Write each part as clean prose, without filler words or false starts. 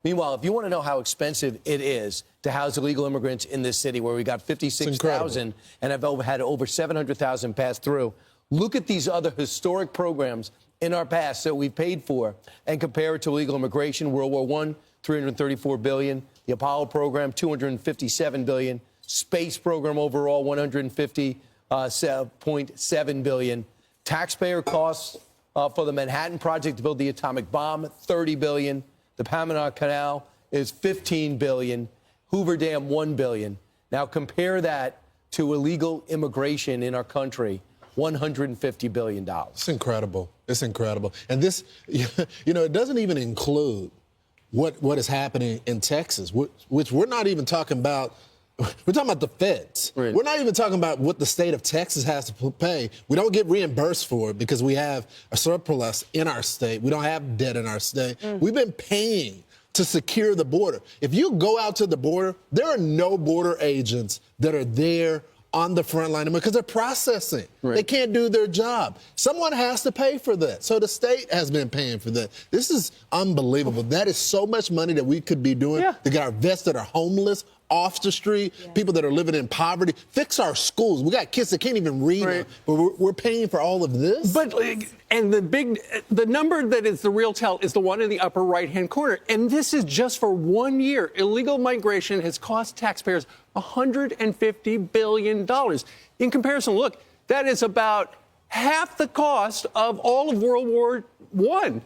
Meanwhile, if you want to know how expensive it is to house illegal immigrants in this city where we got 56,000 and have had over 700,000 pass through, look at these other historic programs in our past that we've paid for and compare it to illegal immigration. World War I, $334 billion. The Apollo program, $257 billion. Space program overall, $150.7 billion. Taxpayer costs for the Manhattan Project to build the atomic bomb, $30 billion. The Panama Canal is $15 billion. Hoover Dam, $1 billion. Now compare that to illegal immigration in our country, $150 billion. It's incredible. It's incredible. And this, it doesn't even include what is happening in Texas, which we're not even talking about. We're talking about the feds. Right. We're not even talking about what the state of Texas has to pay. We don't get reimbursed for it because we have a surplus in our state. We don't have debt in our state. We've been paying to secure the border. If you go out to the border, there are no border agents that are there on the front line because they're processing. Right. They can't do their job. Someone has to pay for that. So the state has been paying for that. This is unbelievable. That is so much money that we could be doing to get our vets that are homeless off the street, people that are living in poverty, fix our schools. We got kids that can't even read, but we're paying for all of this. But and the number that is the real tell is the one in the upper right-hand corner. And this is just for 1 year. Illegal migration has cost taxpayers $150 billion. In comparison, look, that is about half the cost of all of World War I.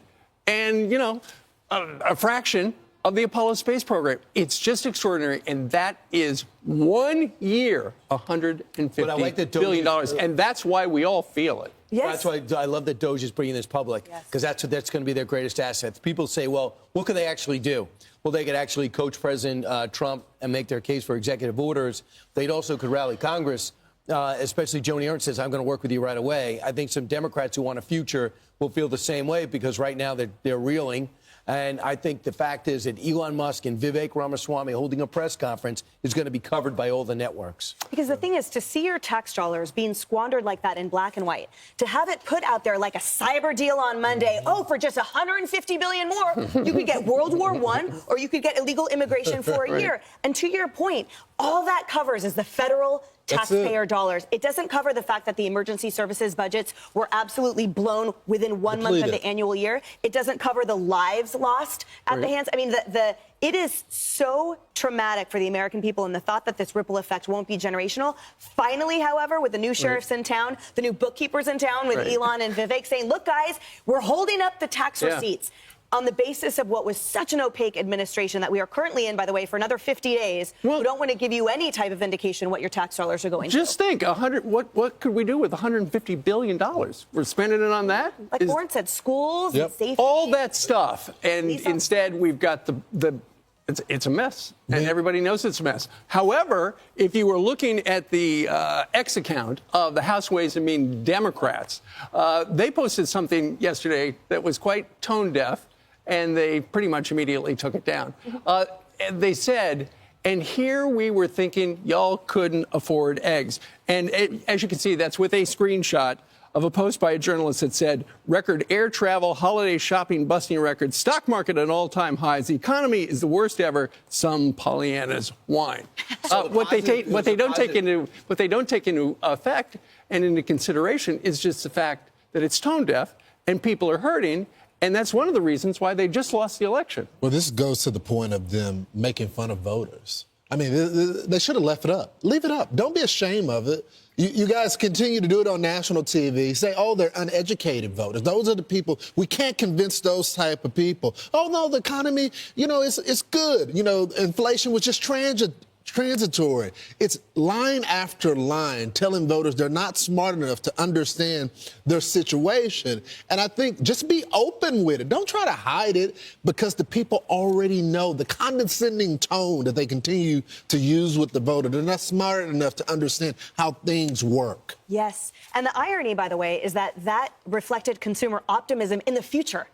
And, a fraction of the Apollo space program. It's just extraordinary, and that is 1 year, $150 billion, and that's why we all feel it. Yes. That's why I love that DOGE is bringing this public, because that's going to be their greatest asset. People say, well, what could they actually do? Well, they could actually coach President Trump and make their case for executive orders. They also could rally Congress, especially Joni Ernst says, I'm going to work with you right away. I think some Democrats who want a future will feel the same way because right now they're reeling. And I think the fact is that Elon Musk and Vivek Ramaswamy holding a press conference is going to be covered by all the networks. Because the thing is, to see your tax dollars being squandered like that in black and white, to have it put out there like a cyber deal on Monday, for just $150 billion more, you could get World War I or you could get illegal immigration for a year. And to your point, all that covers is the federal taxpayer dollars. It doesn't cover the fact that the emergency services budgets were absolutely blown within 1 month of the annual year. It doesn't cover the lives lost at the hands. I mean, it is so traumatic for the American people, and the thought that this ripple effect won't be generational. Finally, however, with the new sheriffs in town, the new bookkeepers in town, with Elon and Vivek saying, look, guys, we're holding up the tax receipts. On the basis of what was such an opaque administration that we are currently in, by the way, for another 50 days, who don't want to give you any type of indication what your tax dollars are going to. Just think, what could we do with $150 billion? We're spending it on that? Like Warren said, schools, and safety. All that stuff. And instead, we've got it's a mess, and everybody knows it's a mess. However, if you were looking at the X account of the House Ways and Means Democrats, they posted something yesterday that was quite tone deaf, and they pretty much immediately took it down. They said, and here we were thinking y'all couldn't afford eggs. And as you can see, that's with a screenshot of a post by a journalist that said, record air travel, holiday shopping busting records, stock market at all-time highs, the economy is the worst ever, some Pollyannas whine. What they don't take into effect and into consideration is just the fact that it's tone deaf and people are hurting. And that's one of the reasons why they just lost the election. Well, this goes to the point of them making fun of voters. I mean, they should have left it up. Leave it up. Don't be ashamed of it. You guys continue to do it on national TV. Say, they're uneducated voters. Those are the people. We can't convince those type of people. Oh, no, the economy, it's good. Inflation was just transitory. It's line after line telling voters they're not smart enough to understand their situation. And I think just be open with it. Don't try to hide it because the people already know the condescending tone that they continue to use with the voter. They're not smart enough to understand how things work. Yes. And the irony, by the way, is that reflected consumer optimism in the future.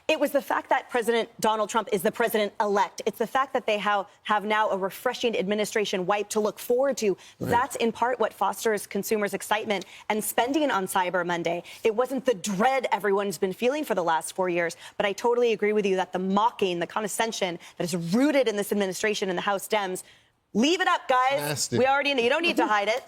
It was the fact that President Donald Trump is the president-elect. It's the fact that they have now a refreshing administration wipe to look forward to. Right. That's in part what fosters consumers' excitement and spending on Cyber Monday. It wasn't the dread everyone's been feeling for the last 4 years, but I totally agree with you that the mocking, the condescension that is rooted in this administration and the House Dems, leave it up, guys. Nasty. You don't need to hide it.